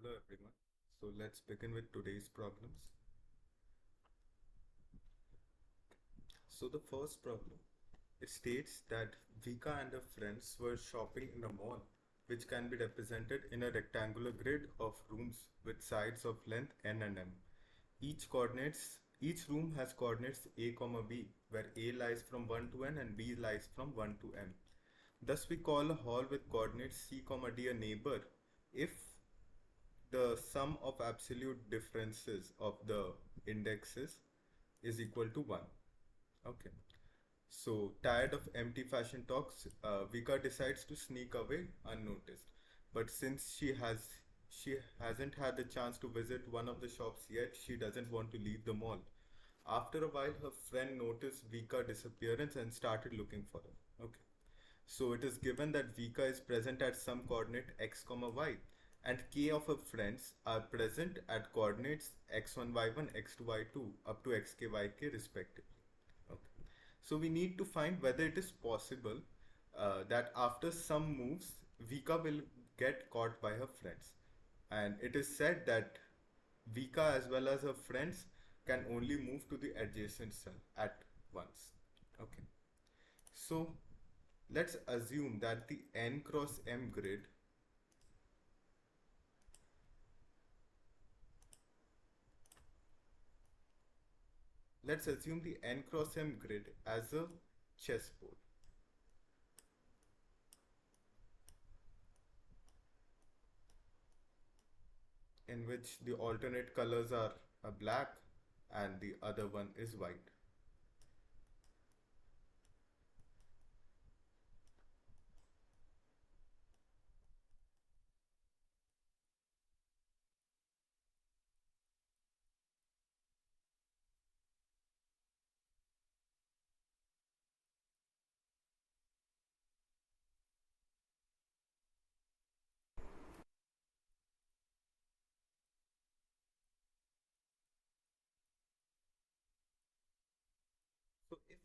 Hello everyone. So let's begin with today's problems. So the first problem, it states that Vika and her friends were shopping in a mall, which can be represented in a rectangular grid of rooms with sides of length n and m. Each room has coordinates a comma b, where a lies from 1 to n and b lies from 1 to m. Thus we call a hall with coordinates c comma d a neighbor if the sum of absolute differences of the indexes is equal to 1. Okay. So, tired of empty fashion talks, Vika decides to sneak away unnoticed. But since she hasn't had the chance to visit one of the shops yet, she doesn't want to leave the mall. After a while, her friend noticed Vika's disappearance and started looking for her. Okay. So it is given that Vika is present at some coordinate x comma y, and k of her friends are present at coordinates x1 y1 x2 y2 up to xk yk respectively. Okay. So we need to find whether it is possible that after some moves Vika will get caught by her friends, and it is said that Vika as well as her friends can only move to the adjacent cell at once. Okay. So let's assume that the n cross m grid let's assume the n cross m grid as a chessboard in which the alternate colors are a black and the other one is white.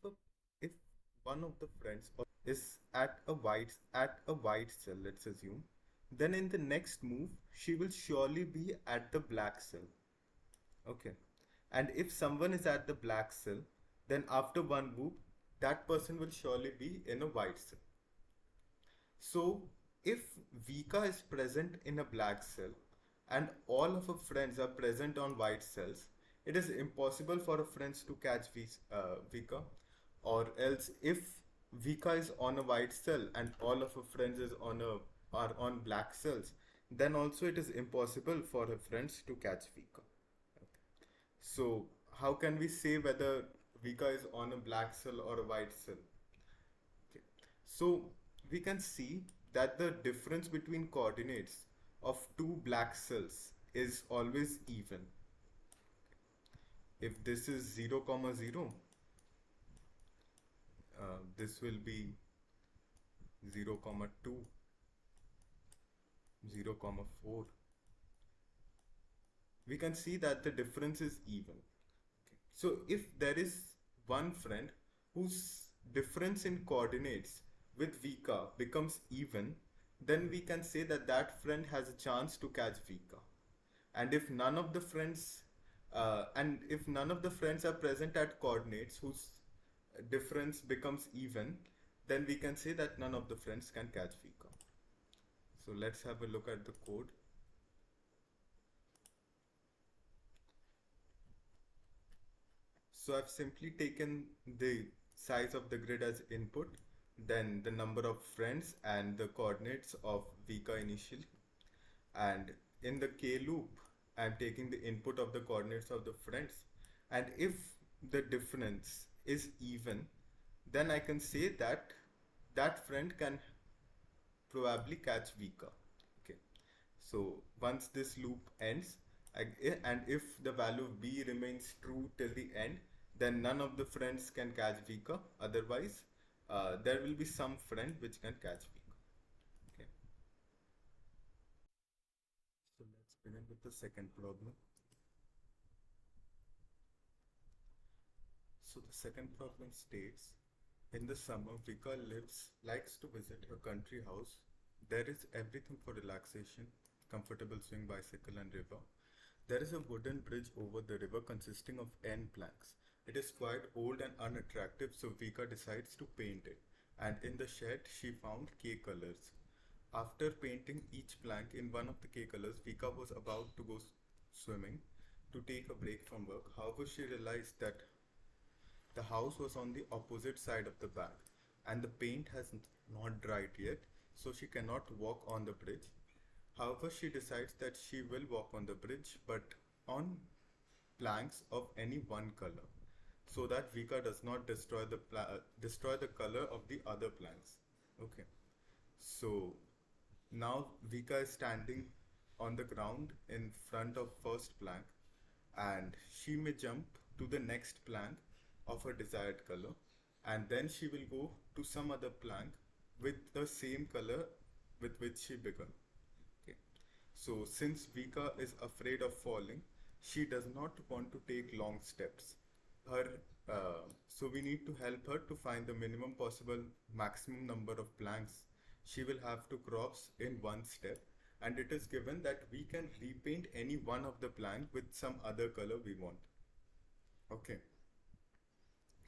So if one of the friends is at a white cell, let's assume, then in the next move she will surely be at the black cell. Okay. And if someone is at the black cell, then after one move, that person will surely be in a white cell. So if Vika is present in a black cell and all of her friends are present on white cells, it is impossible for her friends to catch Vika. Or else if Vika is on a white cell and all of her friends are on black cells, then also it is impossible for her friends to catch Vika. So how can we say whether Vika is on a black cell or a white cell? Okay. So we can see that the difference between coordinates of two black cells is always even. If this is 0 comma 0, this will be 0 comma 2, 0 comma 4. We can see that the difference is even. Okay. So if there is one friend whose difference in coordinates with Vika becomes even, then we can say that that friend has a chance to catch Vika. And if none of the friends are present at coordinates whose difference becomes even, then we can say that none of the friends can catch Vika. So let's have a look at the code. So I've simply taken the size of the grid as input, then the number of friends and the coordinates of Vika initially. And in the K loop, I'm taking the input of the coordinates of the friends. And if the difference is even, then I can say that that friend can probably catch Vika. Okay. So once this loop ends, and if the value of b remains true till the end, then none of the friends can catch Vika. Otherwise, there will be some friend which can catch Vika. Okay. So let's begin with the second problem. So the second problem states, in the summer, likes to visit her country house. There is everything for relaxation, comfortable swing, bicycle and river. There is a wooden bridge over the river consisting of N planks. It is quite old and unattractive, so Vika decides to paint it. And in the shed, she found K colors. After painting each plank in one of the K colors, Vika was about to go swimming to take a break from work. However, she realized that the house was on the opposite side of the bag and the paint has not dried yet, so she cannot walk on the bridge. However, she decides that she will walk on the bridge but on planks of any one color so that Vika does not destroy the color of the other planks. Okay. So now Vika is standing on the ground in front of first plank and she may jump to the next plank of her desired color and then she will go to some other plank with the same color with which she began. Okay. So since Vika is afraid of falling, she does not want to take long steps. Her so we need to help her to find the minimum possible maximum number of planks she will have to cross in one step, and it is given that we can repaint any one of the plank with some other color we want. Okay,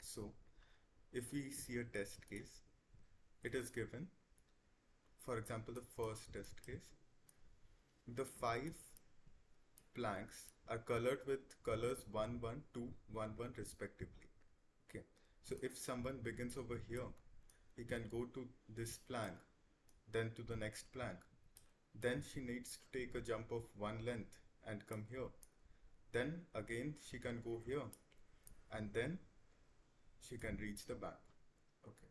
so if we see a test case, it is given, for example, the first test case, the 5 planks are colored with colors 1, 1, 2, 1, 1 respectively. Okay, so if someone begins over here, he can go to this plank, then to the next plank. Then she needs to take a jump of 1 length and come here. Then again she can go here and then she can reach the back. Okay,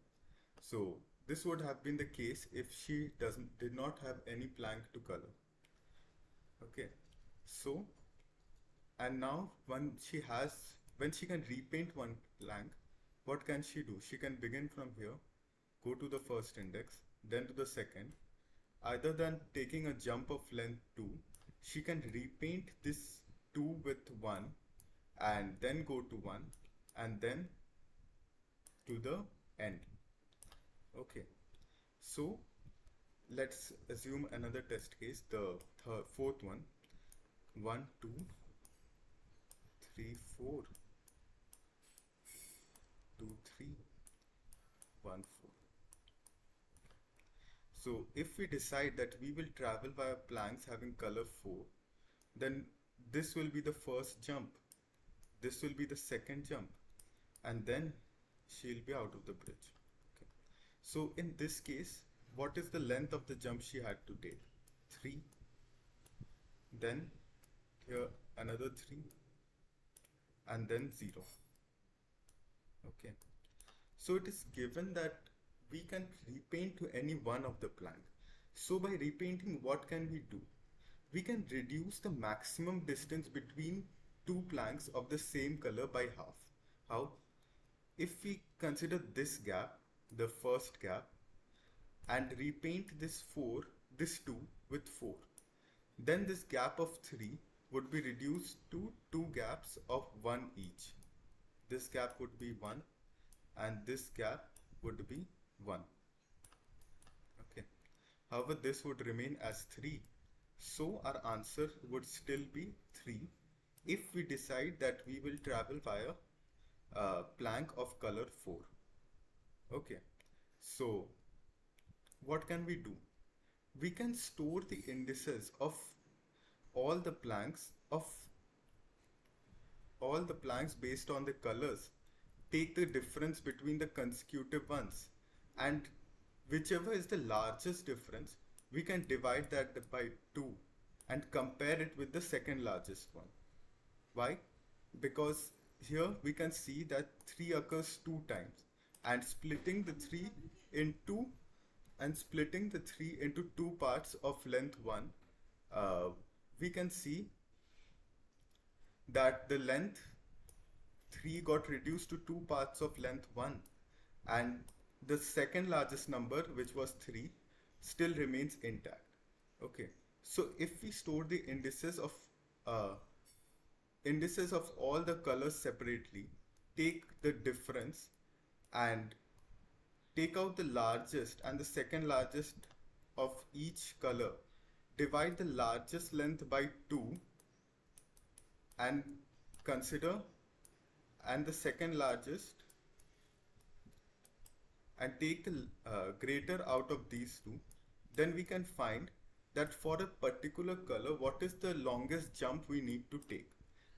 so this would have been the case if she did not have any plank to color. Okay, so and now when she can repaint one plank, what can she do? She can begin from here, go to the first index, then to the second. Either than taking a jump of length 2, she can repaint this 2 with 1 and then go to 1 and then to the end. Okay, so let's assume another test case, the fourth one. 1, 2, 3, 4, 2, 3, 1, 4. So if we decide that we will travel via planks having color 4, then this will be the first jump, this will be the second jump, and then she'll be out of the bridge. Okay. So in this case, what is the length of the jump she had to take? 3. Then here another 3 and then 0. Okay. So it is given that we can repaint to any one of the plank. So by repainting, what can we do? We can reduce the maximum distance between 2 planks of the same color by half. How? If we consider this gap, the first gap, and repaint this 2 with 4, then this gap of 3 would be reduced to 2 gaps of 1 each. This gap would be 1 and this gap would be 1. Okay. However, this would remain as 3. So our answer would still be 3 if we decide that we will travel via a plank of color 4. Okay. So what can we do? We can store the indices of all the planks based on the colors, take the difference between the consecutive ones, and whichever is the largest difference, we can divide that by 2 and compare it with the second largest one. Why? Because here we can see that 3 occurs 2 times, and splitting the 3 into 2 parts of length 1, we can see that the length 3 got reduced to 2 parts of length 1, and the second largest number, which was 3, still remains intact. Okay, so if we store the indices of all the colors separately, take the difference and take out the largest and the second largest of each color, divide the largest length by 2 and consider and the second largest and take the greater out of these two, then we can find that for a particular color, what is the longest jump we need to take.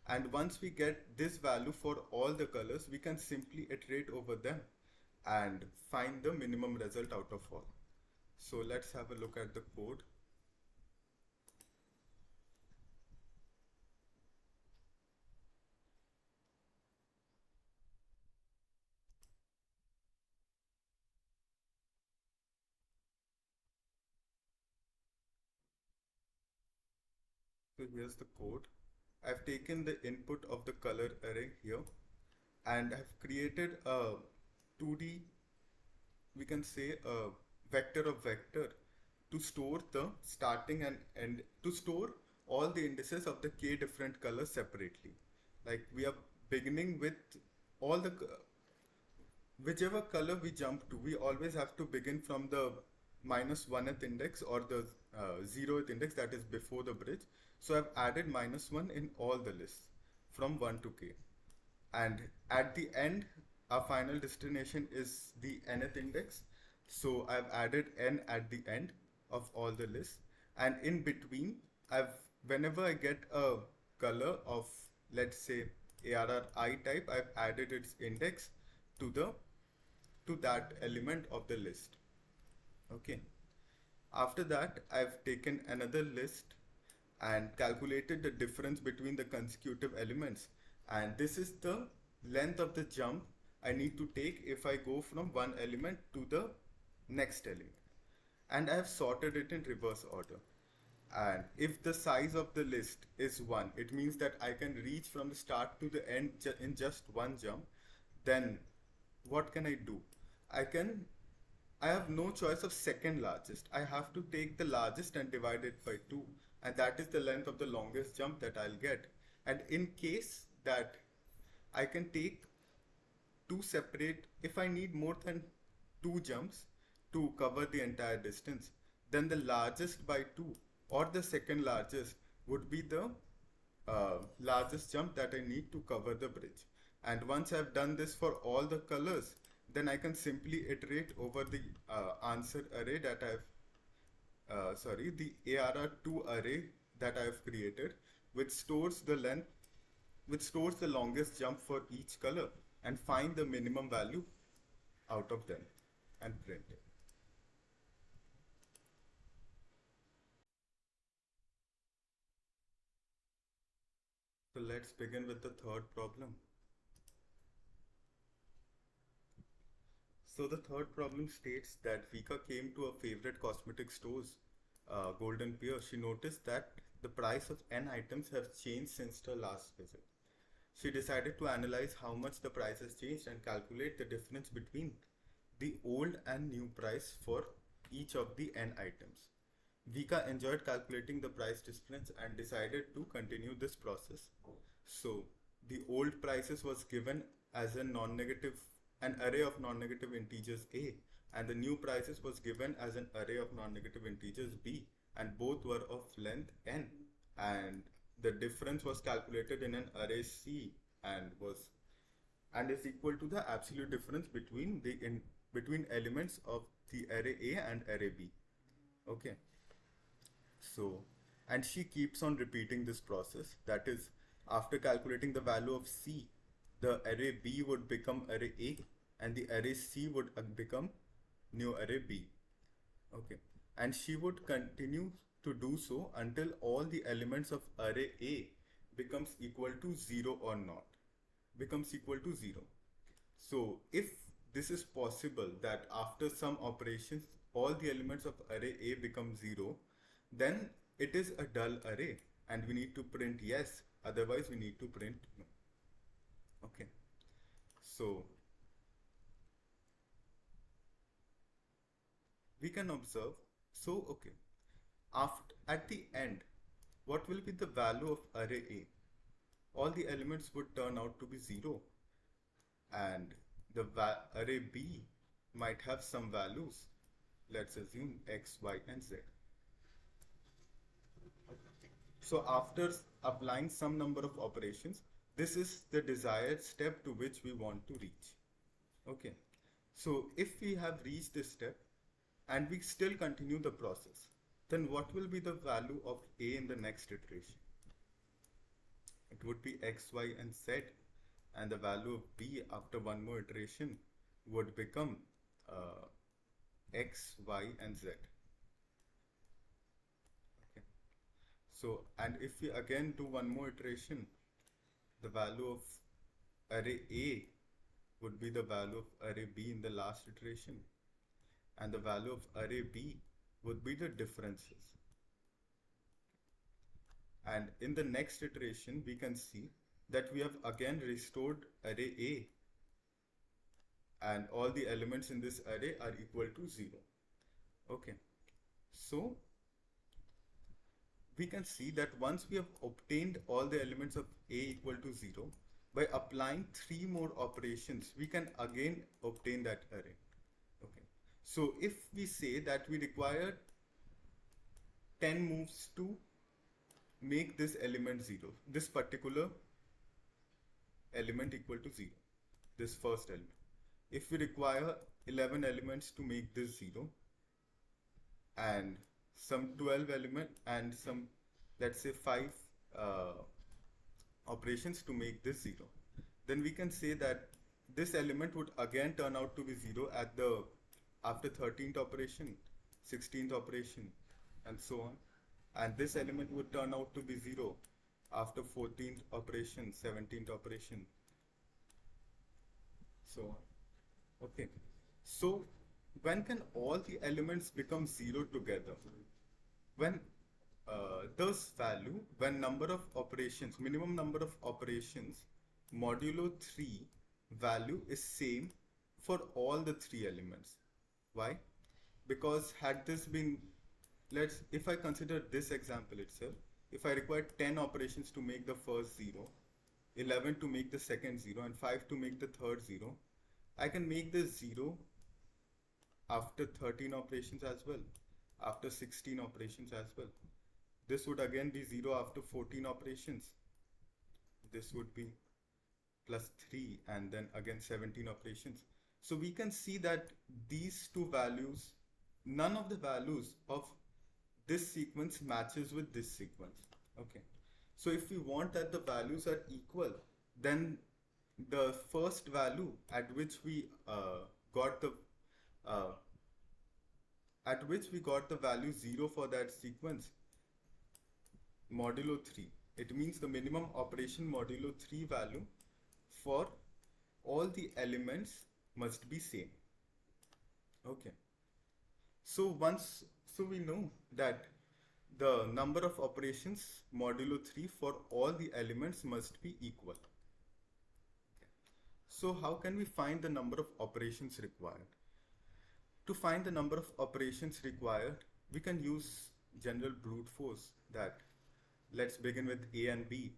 And once we get this value for all the colors, we can simply iterate over them and find the minimum result out of all. So let's have a look at the code. So here's the code. I've taken the input of the color array here and I've created a 2D, we can say a vector of vector to store the starting and end, to store all the indices of the k different colors separately. Like we are beginning with all the, whichever color we jump to, we always have to begin from the minus 1th index or the 0th index that is before the bridge. So I've added minus 1 in all the lists from 1 to k. And at the end, our final destination is the nth index. So I've added n at the end of all the lists. And in between, whenever I get a color of, let's say, ARRI type, I've added its index to the to that element of the list. Okay. After that, I've taken another list and calculated the difference between the consecutive elements. And this is the length of the jump I need to take if I go from one element to the next element. And I have sorted it in reverse order. And if the size of the list is 1, it means that I can reach from the start to the end in just one jump. Then what can I do? I have no choice of second largest. I have to take the largest and divide it by 2. And that is the length of the longest jump that I'll get. And in case that I can take two separate, if I need more than two jumps to cover the entire distance, then the largest by 2 or the second largest would be the largest jump that I need to cover the bridge. And once I've done this for all the colors, then I can simply iterate over the answer array that the ARR2 array that I've created, which stores the length, which stores the longest jump for each color and find the minimum value out of them and print it. So let's begin with the third problem. So the third problem states that Vika came to her favorite cosmetic stores, Golden Pear. She noticed that the price of n items have changed since her last visit. She decided to analyze how much the price has changed and calculate the difference between the old and new price for each of the n items. Vika enjoyed calculating the price difference and decided to continue this process. So the old prices was given as a non-negative, an array of non-negative integers a, and the new prices was given as an array of non-negative integers b, and both were of length n, and the difference was calculated in an array c and is equal to the absolute difference between between elements of the array a and array b. Okay. So, and she keeps on repeating this process. That is, after calculating the value of C, the array B would become array A and the array C would become new array B. Okay. And she would continue to do so until all the elements of array A becomes equal to 0 or not. Becomes equal to 0. So, if this is possible that after some operations, all the elements of array A become 0, then it is a dull array and we need to print yes, otherwise we need to print no. Okay, so we can observe, so okay, at the end, what will be the value of array A? All the elements would turn out to be 0 and the array B might have some values, let's assume x, y and z. So after applying some number of operations, this is the desired step to which we want to reach. Okay. So if we have reached this step and we still continue the process, then what will be the value of A in the next iteration? It would be X, Y, and Z, and the value of B after one more iteration would become uh, X, Y, and Z. Okay. So, and if we again do one more iteration, the value of array A would be the value of array B in the last iteration, and the value of array B would be the differences. And in the next iteration, we can see that we have again restored array A, and all the elements in this array are equal to 0. Okay, so we can see that once we have obtained all the elements of A equal to 0, by applying 3 more operations, we can again obtain that array. Okay, so if we say that we require 10 moves to make this element 0, this particular element equal to 0, this first element. If we require 11 elements to make this 0, and some 12 element and some, let's say, 5 operations to make this 0, then we can say that this element would again turn out to be 0 at the after 13th operation, 16th operation, and so on. And this element would turn out to be 0 after 14th operation, 17th operation, so on. Okay, so when can all the elements become 0 together? When this value, when number of operations, minimum number of operations modulo 3 value is same for all the 3 elements. Why? Because had this been, if I consider this example itself, if I require 10 operations to make the first 0, 11 to make the second 0, and 5 to make the third 0, I can make this 0 after 13 operations as well, after 16 operations as well. This would again be 0 after 14 operations. This would be plus 3, and then again 17 operations. So we can see that these two values, none of the values of this sequence matches with this sequence. Okay. So if we want that the values are equal, then the first value at which we got the value 0 for that sequence, modulo 3. It means the minimum operation modulo 3 value for all the elements must be same. Okay. So we know that the number of operations modulo 3 for all the elements must be equal. Okay. So how can we find the number of operations required? To find the number of operations required, we can use general brute force that let's begin with A and B.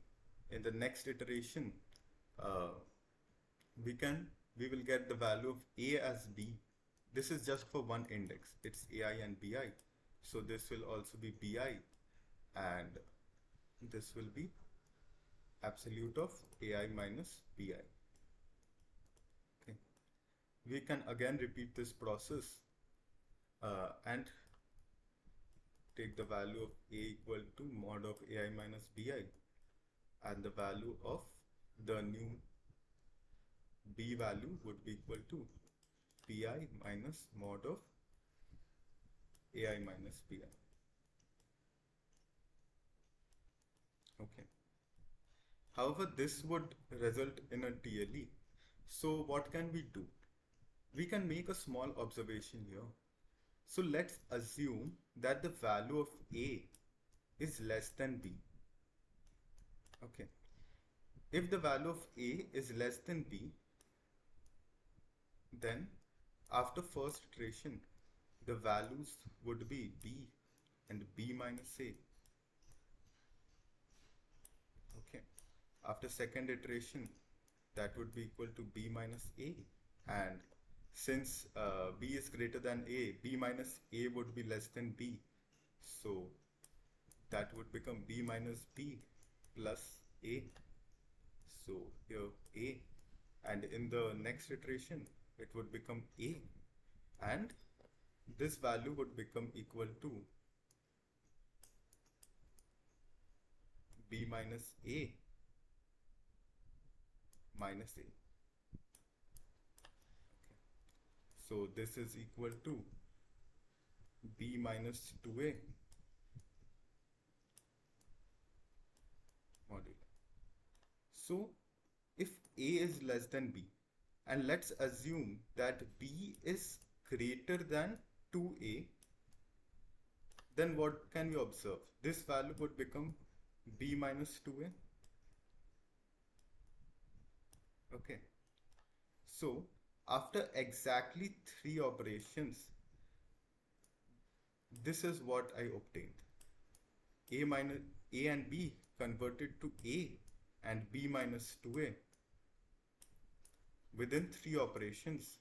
In the next iteration, we will get the value of A as B. This is just for one index. It's AI and BI. So this will also be BI, and this will be absolute of AI minus BI. Okay. We can again repeat this process and take the value of A equal to mod of AI minus BI, and the value of the new B value would be equal to BI minus mod of AI minus BI. Okay. However, this would result in a TLE. So what can we do? We can make a small observation here. So let's assume that the value of A is less than B. Okay. If the value of A is less than B, then after first iteration, the values would be B and B minus A. Okay. After second iteration, that would be equal to B minus A, and since B is greater than A, B minus A would be less than B. So that would become b minus b plus a. So here a, and in the next iteration it would become a, and this value would become equal to b minus a minus a. So this is equal to b minus 2a modulo. So if a is less than b, and let's assume that b is greater than 2a, then what can we observe? This value would become b minus 2a. Okay. So after exactly 3 operations, this is what I obtained. A minus a and b converted to a and b minus 2a within 3 operations.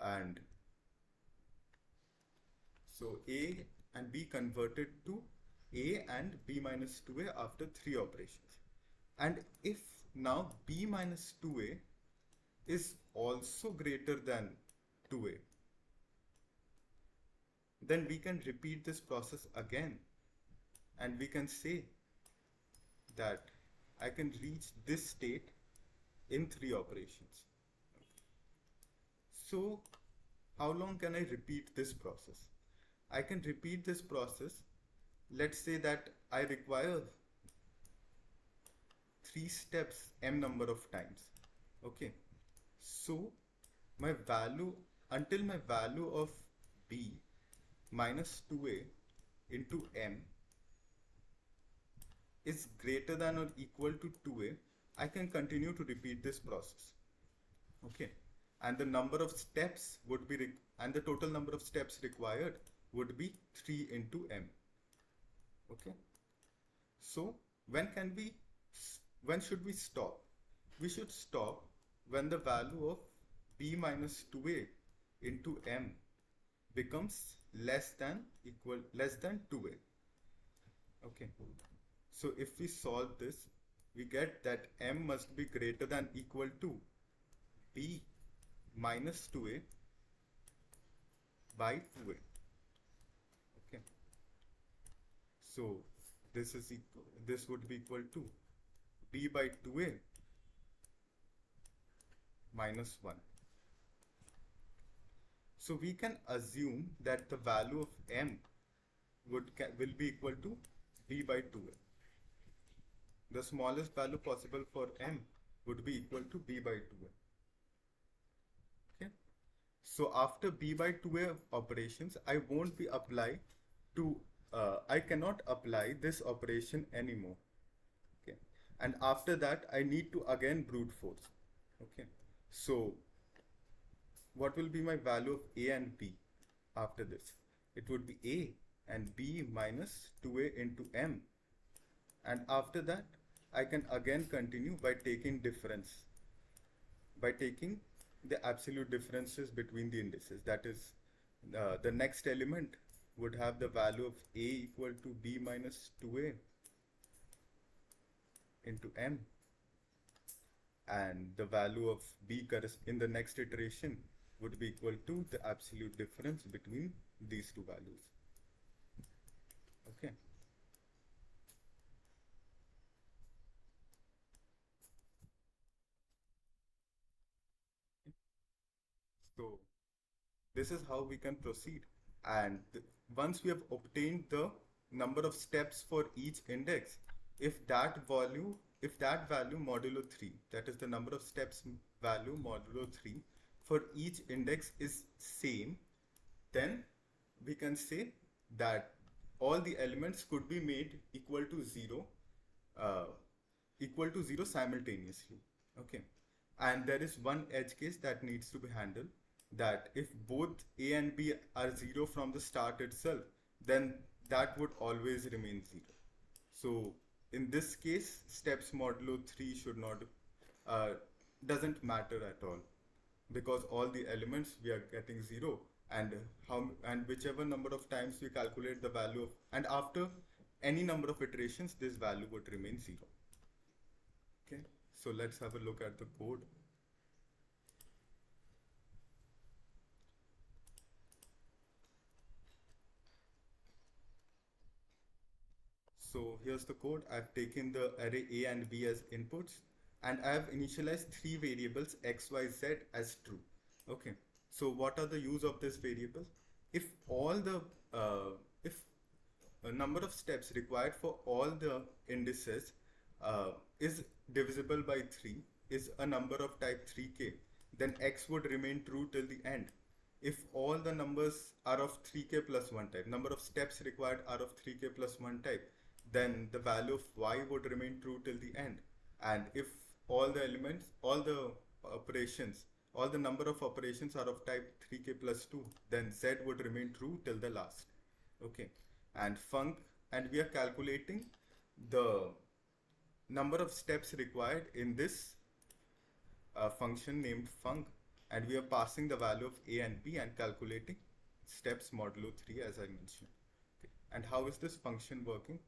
And so a and b converted to a and b minus 2a after 3 operations. And if now b minus 2a is also greater than 2a, then we can repeat this process again, and we can say that I can reach this state in 3 operations. So how long can I repeat this process? I can repeat this process, let's say that I require 3 steps m number of times. Okay, so my value, until my value of b minus 2a into m is greater than or equal to 2a, I can continue to repeat this process. Okay, and the number of steps would be and the total number of steps required would be 3 into m. Okay, so when should we stop? We should stop when the value of b minus 2a into m becomes less than 2a. Okay, so if we solve this, we get that m must be greater than equal to b minus 2a by 2a. Okay, so this would be equal to b by 2a minus 1. So we can assume that the value of m will be equal to b by 2a. The smallest value possible for m would be equal to b by 2a. Okay. So after b by 2a operations, I won't be I cannot apply this operation anymore. Okay. And after that, I need to again brute force. Okay. So what will be my value of a and b after this? It would be a and b minus 2a into m. And after that, I can again continue by taking the absolute differences between the indices. That is, the next element would have the value of a equal to b minus 2a into m, and the value of b in the next iteration would be equal to the absolute difference between these two values. Okay. So this is how we can proceed. And once we have obtained the number of steps for each index, if that value modulo 3, that is the number of steps value modulo 3 for each index is same, then we can say that all the elements could be made equal to 0 simultaneously. Okay, and there is one edge case that needs to be handled, that if both a and b are 0 from the start itself, then that would always remain 0. So in this case, steps modulo 3 should not doesn't matter at all, because all the elements we are getting 0, and whichever number of times we calculate the value of, and after any number of iterations, this value would remain 0. Okay, so let's have a look at the code. So here's the code. I've taken the array A and B as inputs, and I've initialized three variables X, Y, Z as true. Okay. So what are the use of this variable? If all the if a number of steps required for all the indices is divisible by 3, is a number of type 3k, then X would remain true till the end. If all the numbers are of 3k plus 1 type, number of steps required are of 3k plus 1 type, then the value of Y would remain true till the end. And if all the elements, all the operations, all the number of operations are of type 3k plus 2, then Z would remain true till the last. Okay, and we are calculating the number of steps required in this function named func, and we are passing the value of A and B and calculating steps modulo 3 as I mentioned. Okay. And how is this function working?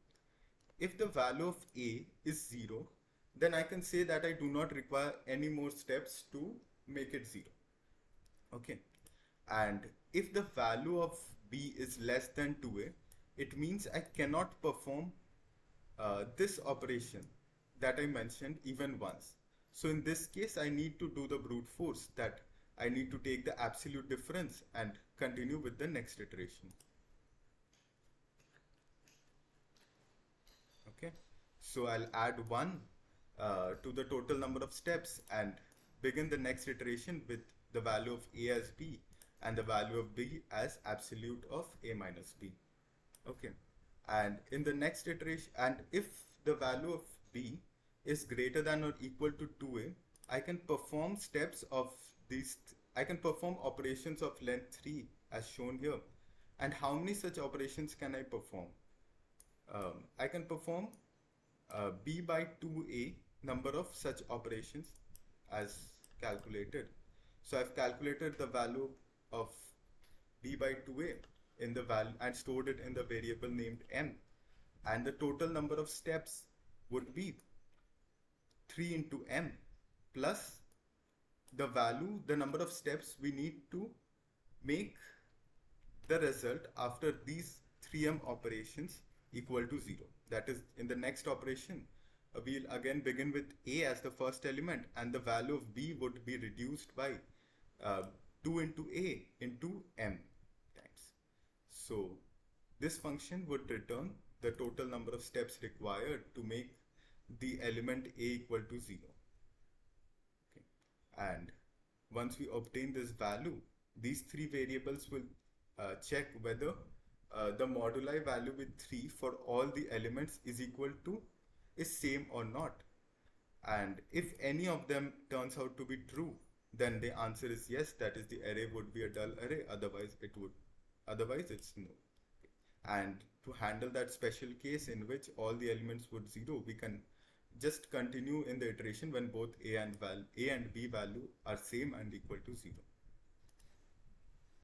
If the value of A is 0, then I can say that I do not require any more steps to make it 0. Okay. And if the value of B is less than 2A, it means I cannot perform this operation that I mentioned even once. So in this case, I need to do the brute force, that I need to take the absolute difference and continue with the next iteration. Okay, so I'll add 1 to the total number of steps and begin the next iteration with the value of A as B and the value of B as absolute of A minus B. Okay, and in the next iteration, and if the value of B is greater than or equal to 2A, I can perform steps of these, I can perform operations of length 3 as shown here. And how many such operations can I perform? I can perform B by 2A number of such operations as calculated. So I've calculated the value of B by 2A in the value and stored it in the variable named M, and the total number of steps would be 3 into M plus the value, the number of steps we need to make the result after these 3M operations equal to 0. That is, in the next operation, we'll again begin with A as the first element, and the value of B would be reduced by 2 into A into M times. So this function would return the total number of steps required to make the element A equal to 0. Okay. And once we obtain this value, these three variables will check whether the moduli value with 3 for all the elements is equal to, is same or not. And if any of them turns out to be true, then the answer is yes, that is, the array would be a dull array, otherwise it's no. And to handle that special case in which all the elements would 0, we can just continue in the iteration when both A and B value are same and equal to 0.